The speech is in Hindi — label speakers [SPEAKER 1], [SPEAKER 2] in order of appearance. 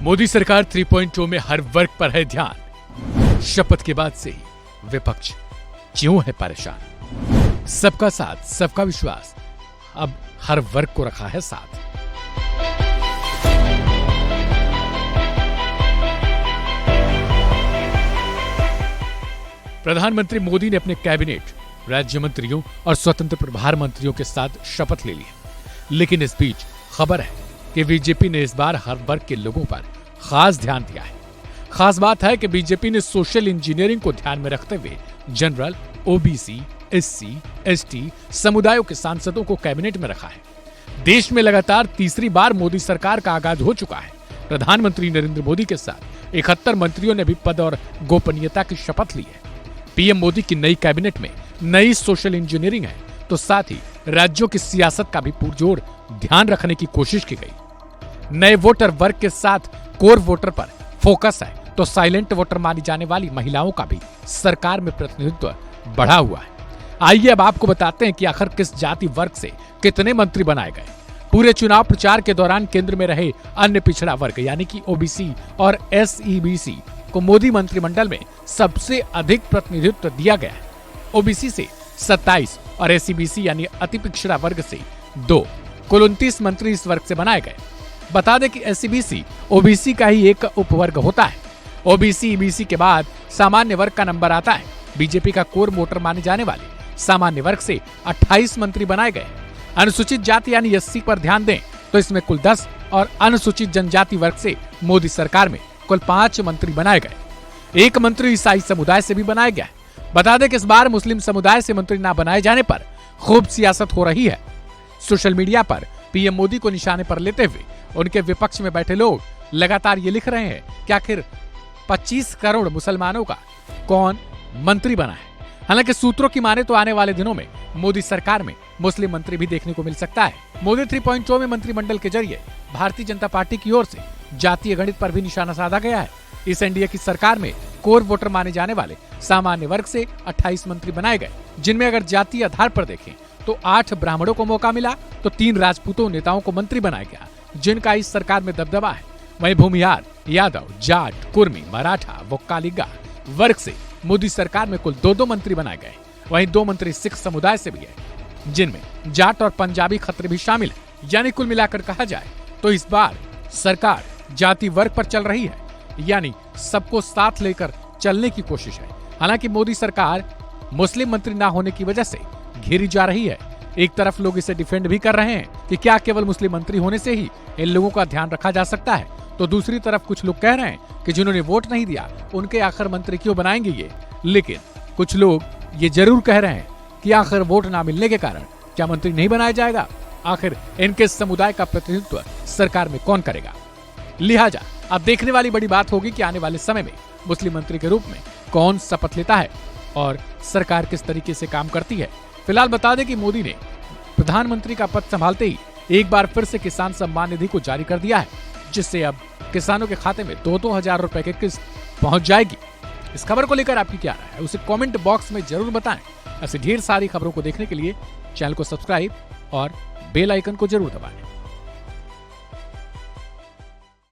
[SPEAKER 1] मोदी सरकार 3.0 में हर वर्ग पर है ध्यान। शपथ के बाद से ही विपक्ष क्यों है परेशान। सबका साथ, सबका विश्वास, अब हर वर्ग को रखा है साथ। प्रधानमंत्री मोदी ने अपने कैबिनेट, राज्य मंत्रियों और स्वतंत्र प्रभार मंत्रियों के साथ शपथ ले ली है। लेकिन इस बीच खबर है कि बीजेपी ने इस बार हर वर्ग के लोगों पर खास ध्यान दिया है। खास बात है कि बीजेपी ने सोशल इंजीनियरिंग को ध्यान में रखते हुए जनरल, ओबीसी, एससी, एसटी समुदायों के सांसदों को कैबिनेट में रखा है। देश में लगातार तीसरी बार मोदी सरकार का आगाज हो चुका है। प्रधानमंत्री नरेंद्र मोदी के साथ 71 मंत्रियों ने भी पद और गोपनीयता की शपथ ली है। पीएम मोदी की नई कैबिनेट में नई सोशल इंजीनियरिंग है, तो साथ ही राज्यों की सियासत का भी पुरजोर ध्यान रखने की कोशिश की गई। नए वोटर वर्ग के साथ कोर वोटर पर फोकस है, तो साइलेंट वोटर मानी जाने वाली महिलाओं का भी सरकार में प्रतिनिधित्व बढ़ा हुआ है। आइए अब आपको बताते हैं कि आखिर किस जाति वर्ग से कितने मंत्री बनाए गए। पूरे चुनाव प्रचार के दौरान केंद्र में रहे अन्य पिछड़ा वर्ग यानी कि ओबीसी और एसईबीसी को मोदी मंत्रिमंडल में सबसे अधिक प्रतिनिधित्व दिया गया है। ओबीसी से 27 और एसईबीसी यानी अति पिछड़ा वर्ग से 2, कुल 29 मंत्री इस वर्ग से बनाए गए। बता दें कि एसईबीसी ओबीसी का ही एक उपवर्ग होता है। ओबीसी ईबीसी के बाद सामान्य वर्ग का नंबर आता है। बीजेपी का कोर वोटर माने जाने वाले सामान्य वर्ग से 28 मंत्री बनाए गए। अनुसूचित जाति यानी एससी पर ध्यान दें तो इसमें कुल 10 और अनुसूचित जनजाति वर्ग से मोदी सरकार में कुल 5 मंत्री बनाए गए। एक मंत्री ईसाई समुदाय से भी बनाया गया है। बता दें कि इस बार मुस्लिम समुदाय से मंत्री न बनाए जाने पर खूब सियासत हो रही है। सोशल मीडिया पर पीएम मोदी को निशाने पर लेते हुए उनके विपक्ष में बैठे लोग लगातार ये लिख रहे हैं कि आखिर 25 करोड़ मुसलमानों का कौन मंत्री बना है। हालांकि सूत्रों की माने तो आने वाले दिनों में मोदी सरकार में मुस्लिम मंत्री भी देखने को मिल सकता है। मोदी 3.0 में मंत्रिमंडल के जरिए भारतीय जनता पार्टी की ओर से जातीय गणित पर भी निशाना साधा गया है। इस एनडीए की सरकार में कोर वोटर माने जाने वाले सामान्य वर्ग से 28 मंत्री बनाए गए, जिनमें अगर जातीय आधार पर देखें तो 8 ब्राह्मणों को मौका मिला तो 3 राजपूतों नेताओं को मंत्री बनाया गया, जिनका इस सरकार में दबदबा है। वहीं भूमिहार, यादव, जाट, कुर्मी, मराठा, वोक्कालिगा वर्ग से मोदी सरकार में कुल 2-2 मंत्री बनाए गए। वहीं 2 मंत्री सिख समुदाय से भी है, जिनमें जाट और पंजाबी खत्री भी शामिल है। यानी कुल मिलाकर कहा जाए तो इस बार सरकार जाति वर्ग पर चल रही है, यानी सबको साथ लेकर चलने की कोशिश है। हालांकि मोदी सरकार मुस्लिम मंत्री न होने की वजह से घेरी जा रही है। एक तरफ लोग इसे डिफेंड भी कर रहे हैं कि क्या केवल मुस्लिम मंत्री होने से ही इन लोगों का ध्यान रखा जा सकता है, तो दूसरी तरफ कुछ लोग कह रहे हैं कि जिन्होंने वोट नहीं दिया उनके आखिर मंत्री क्यों बनाएंगे ये। लेकिन कुछ लोग ये जरूर कह रहे हैं कि आखिर वोट ना मिलने के कारण क्या मंत्री नहीं बनाया जाएगा। आखिर इनके समुदाय का प्रतिनिधित्व सरकार में कौन करेगा। लिहाजा अब देखने वाली बड़ी बात होगी कि आने वाले समय में मुस्लिम मंत्री के रूप में कौन शपथ लेता है और सरकार किस तरीके से काम करती है। फिलहाल बता दें कि मोदी ने प्रधानमंत्री का पद संभालते ही एक बार फिर से किसान सम्मान निधि को जारी कर दिया है, जिससे अब किसानों के खाते में 2-2 हजार रुपए की किस्त पहुंच जाएगी। इस खबर को लेकर आपकी क्या राय है उसे कमेंट बॉक्स में जरूर बताएं। ऐसी ढेर सारी खबरों को देखने के लिए चैनल को सब्सक्राइब और बेल आइकन को जरूर दबाएं।